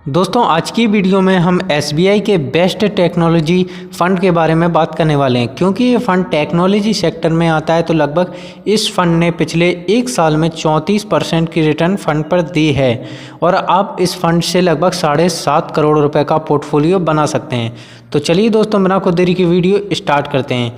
दोस्तों आज की वीडियो में हम SBI के बेस्ट टेक्नोलॉजी फ़ंड के बारे में बात करने वाले हैं। क्योंकि ये फ़ंड टेक्नोलॉजी सेक्टर में आता है तो लगभग इस फ़ंड ने पिछले एक साल में 34% की रिटर्न फ़ंड पर दी है और आप इस फ़ंड से लगभग 7.5 करोड़ रुपए का पोर्टफोलियो बना सकते हैं। तो चलिए दोस्तों बिना कोई देरी की वीडियो स्टार्ट करते हैं।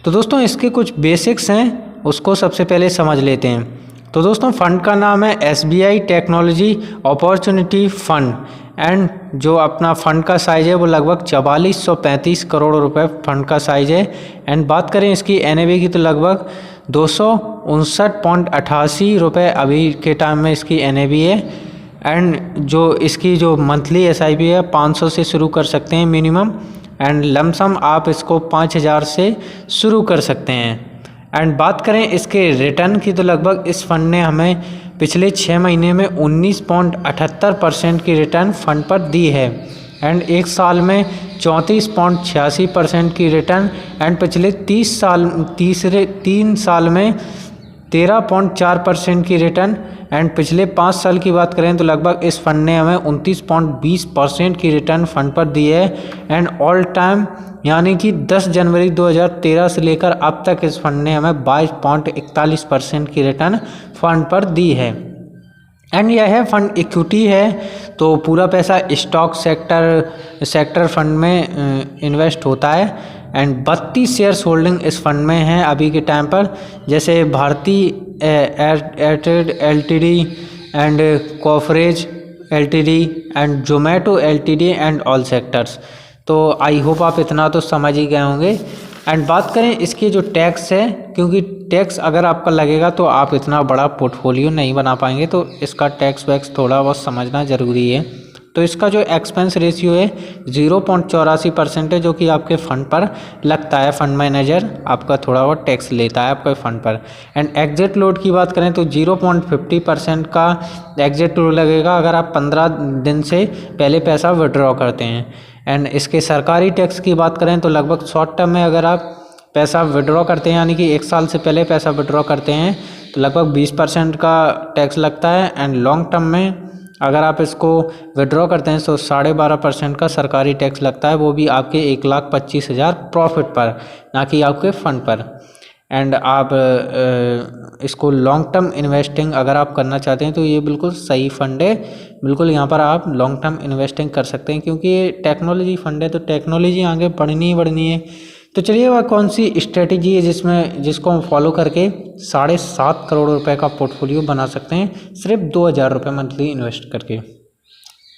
तो दोस्तों इसके कुछ बेसिक्स हैं, उसको सबसे पहले समझ लेते हैं। तो दोस्तों फ़ंड का नाम है SBI technology opportunity fund and जो अपना फ़ंड का साइज़ है वो लगभग 4435 करोड़ रुपए फ़ंड का साइज़ है। एंड बात करें इसकी NAV की तो लगभग 259.88 रुपये अभी के टाइम में इसकी NAV है। एंड जो इसकी जो मंथली SIP है 500 से शुरू कर सकते हैं मिनिमम, एंड लमसम आप इसको 5000 से शुरू कर सकते हैं। एंड बात करें इसके रिटर्न की तो लगभग इस फ़ंड ने हमें पिछले 6 महीने में 19.78% की रिटर्न फ़ंड पर दी है एंड एक साल में 34.86% की रिटर्न एंड पिछले 3 साल में 13.4% की रिटर्न एंड पिछले 5 साल की बात करें तो लगभग इस फ़ंड ने हमें 29.20% की रिटर्न फ़ंड पर दी है। एंड ऑल टाइम यानी कि 10 जनवरी 2013 से लेकर अब तक इस फ़ंड ने हमें 22.41% की रिटर्न फ़ंड पर दी है। एंड यह फ़ंड इक्विटी है तो पूरा पैसा स्टॉक सेक्टर फ़ंड में इन्वेस्ट होता है। एंड 32 शेयर्स होल्डिंग इस फ़ंड में हैं अभी के टाइम पर, जैसे Bharti Airtel LTD and Coforge LTD and Zomato LTD and all sectors. तो आई होप आप इतना तो समझ ही गए होंगे। एंड बात करें इसके जो टैक्स है, क्योंकि टैक्स अगर आपका लगेगा तो आप इतना बड़ा पोर्टफोलियो नहीं बना पाएंगे, तो इसका टैक्स वैक्स थोड़ा बहुत समझना ज़रूरी है। तो इसका जो एक्सपेंस रेशियो है 0.84% है, जो कि आपके फ़ंड पर लगता है। फ़ंड मैनेजर आपका थोड़ा बहुत टैक्स लेता है आपके फ़ंड पर। एंड एग्जिट लोड की बात करें तो 0.50% का एग्जिट लोड लगेगा अगर आप 15 दिन से पहले पैसा विड्रॉ करते हैं। एंड इसके सरकारी टैक्स की बात करें तो लगभग शॉर्ट टर्म में अगर आप पैसा विड्रॉ करते हैं यानी कि 1 साल से पहले पैसा विड्रॉ करते हैं तो लगभग 20% का टैक्स लगता है। एंड लॉन्ग टर्म में अगर आप इसको विड्रॉ करते हैं तो 12.5% का सरकारी टैक्स लगता है, वो भी आपके 1,25,000 प्रॉफिट पर, ना कि आपके फ़ंड पर। एंड आप इसको लॉन्ग टर्म इन्वेस्टिंग अगर आप करना चाहते हैं तो ये बिल्कुल सही फ़ंड है। बिल्कुल यहाँ पर आप लॉन्ग टर्म इन्वेस्टिंग कर सकते हैं, क्योंकि ये टेक्नोलॉजी फ़ंड है तो टेक्नोलॉजी आगे बढ़नी ही बढ़नी है। तो चलिए वह कौन सी स्ट्रेटजी है जिसको हम फॉलो करके 7.5 करोड़ रुपए का पोर्टफोलियो बना सकते हैं सिर्फ 2,000 रुपये मंथली इन्वेस्ट करके।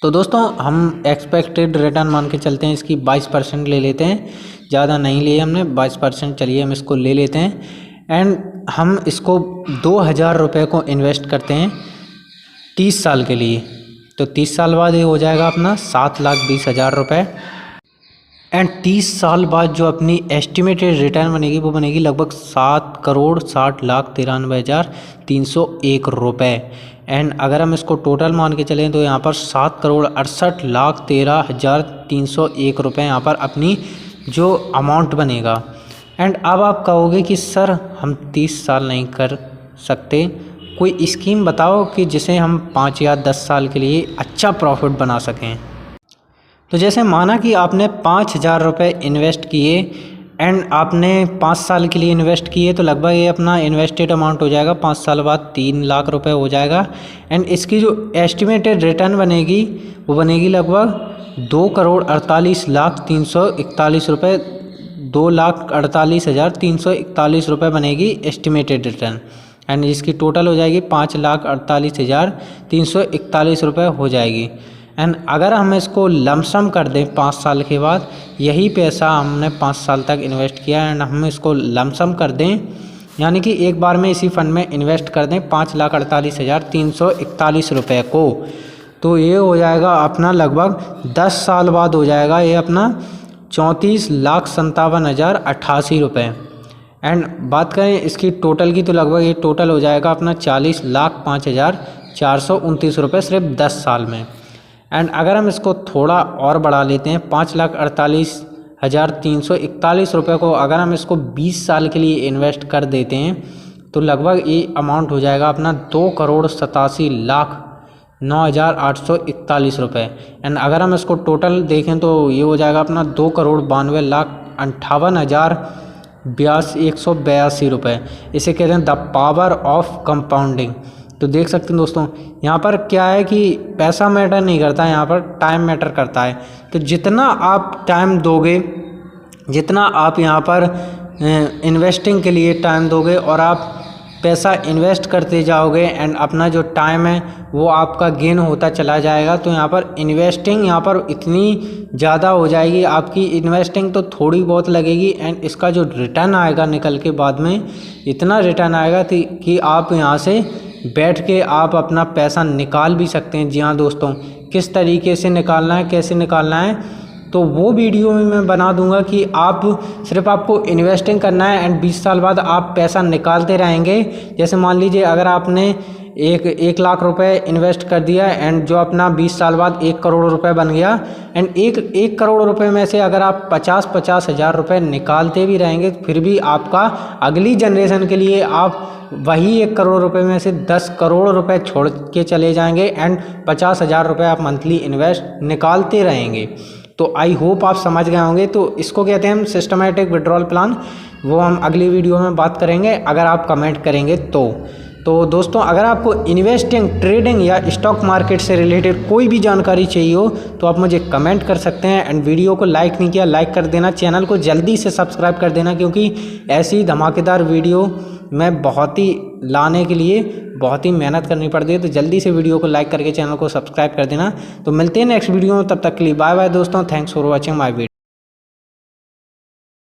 तो दोस्तों हम एक्सपेक्टेड रिटर्न मान के चलते हैं, इसकी 22% ले लेते हैं, ज़्यादा नहीं लिए हमने, 22% चलिए हम इसको ले लेते हैं। एंड हम इसको 2,000 रुपये को इन्वेस्ट करते हैं 30 साल के लिए। तो 30 साल बाद ये हो जाएगा अपना 7,20,000 रुपये। एंड 30 साल बाद जो अपनी एस्टिमेटेड रिटर्न बनेगी वो बनेगी लगभग 7,60,93,301 रुपये। एंड अगर हम इसको टोटल मान के चलें तो यहाँ पर 7,68,13,301 रुपये यहाँ पर अपनी जो अमाउंट बनेगा। एंड अब आप कहोगे कि सर हम 30 साल नहीं कर सकते, कोई स्कीम बताओ कि जिसे हम 5 या 10 साल के लिए अच्छा प्रॉफिट बना सकें। तो जैसे माना कि आपने 5,000 रुपये इन्वेस्ट किए एंड आपने 5 साल के लिए इन्वेस्ट किए, तो लगभग ये अपना इन्वेस्टेड अमाउंट हो जाएगा 5 साल बाद 3 लाख रुपए हो जाएगा। एंड इसकी जो एस्टिमेटेड रिटर्न बनेगी वो बनेगी लगभग 2,48,341 रुपये, 2,48,341 रुपये बनेगी एस्टिमेटेड रिटर्न। एंड इसकी टोटल हो जाएगी 5,48,341 रुपये हो जाएगी। एंड अगर हम इसको लमसम कर दें 5 साल के बाद, यही पैसा हमने 5 साल तक इन्वेस्ट किया एंड हम इसको लमसम कर दें यानी कि एक बार में इसी फ़ंड में इन्वेस्ट कर दें 5,48,341 रुपये को, तो ये हो जाएगा अपना लगभग 10 साल बाद हो जाएगा ये अपना 34,57,088 रुपये। एंड बात करें इसकी टोटल की तो लगभग ये टोटल हो जाएगा अपना 40,05,429 रुपये सिर्फ 10 साल में। एंड अगर हम इसको थोड़ा और बढ़ा लेते हैं 5,48,341 रुपये को अगर हम इसको 20 साल के लिए इन्वेस्ट कर देते हैं तो लगभग ये अमाउंट हो जाएगा अपना 2,87,00,000 9,841 रुपये। एंड अगर हम इसको टोटल देखें तो ये हो जाएगा अपना 2,92,58,182 रुपये। इसे कहते हैं द पावर ऑफ कंपाउंडिंग। तो देख सकते हैं दोस्तों, यहाँ पर क्या है कि पैसा मैटर नहीं करता, यहाँ पर टाइम मैटर करता है। तो जितना आप टाइम दोगे, जितना आप यहाँ पर इन्वेस्टिंग के लिए टाइम दोगे और आप पैसा इन्वेस्ट करते जाओगे एंड अपना जो टाइम है वो आपका गेन होता चला जाएगा। तो यहाँ पर इन्वेस्टिंग यहाँ पर इतनी ज़्यादा हो जाएगी, आपकी इन्वेस्टिंग तो थोड़ी बहुत लगेगी एंड इसका जो रिटर्न आएगा निकल के बाद में, इतना रिटर्न आएगा कि आप यहाँ से बैठ के आप अपना पैसा निकाल भी सकते हैं। जी हाँ दोस्तों, किस तरीके से निकालना है, कैसे निकालना है, तो वो वीडियो में मैं बना दूंगा कि आप सिर्फ आपको इन्वेस्टिंग करना है एंड 20 साल बाद आप पैसा निकालते रहेंगे। जैसे मान लीजिए अगर आपने एक लाख रुपए इन्वेस्ट कर दिया एंड जो अपना 20 साल बाद 1 करोड़ रुपए बन गया एंड एक करोड़ रुपए में से अगर आप 50-50 हज़ार रुपये निकालते भी रहेंगे फिर भी आपका अगली जनरेशन के लिए आप वही 1 करोड़ रुपए में से 10 करोड़ रुपए छोड़ के चले जाएंगे एंड 50,000 रुपये आप मंथली इन्वेस्ट निकालते रहेंगे। तो आई होप आप समझ गए होंगे। तो इसको कहते हैं हम सिस्टमेटिक विड्रॉल प्लान, वो हम अगली वीडियो में बात करेंगे अगर आप कमेंट करेंगे तो दोस्तों, अगर आपको इन्वेस्टिंग, ट्रेडिंग या स्टॉक मार्केट से रिलेटेड कोई भी जानकारी चाहिए हो तो आप मुझे कमेंट कर सकते हैं। एंड वीडियो को लाइक नहीं किया, लाइक कर देना, चैनल को जल्दी से सब्सक्राइब कर देना, क्योंकि ऐसी धमाकेदार वीडियो मैं बहुत ही लाने के लिए बहुत ही मेहनत करनी पड़ती है। तो जल्दी से वीडियो को लाइक करके चैनल को सब्सक्राइब कर देना। तो मिलते हैं नेक्स्ट वीडियो में, तब तक के लिए बाय बाय दोस्तों। Thanks for watching my video.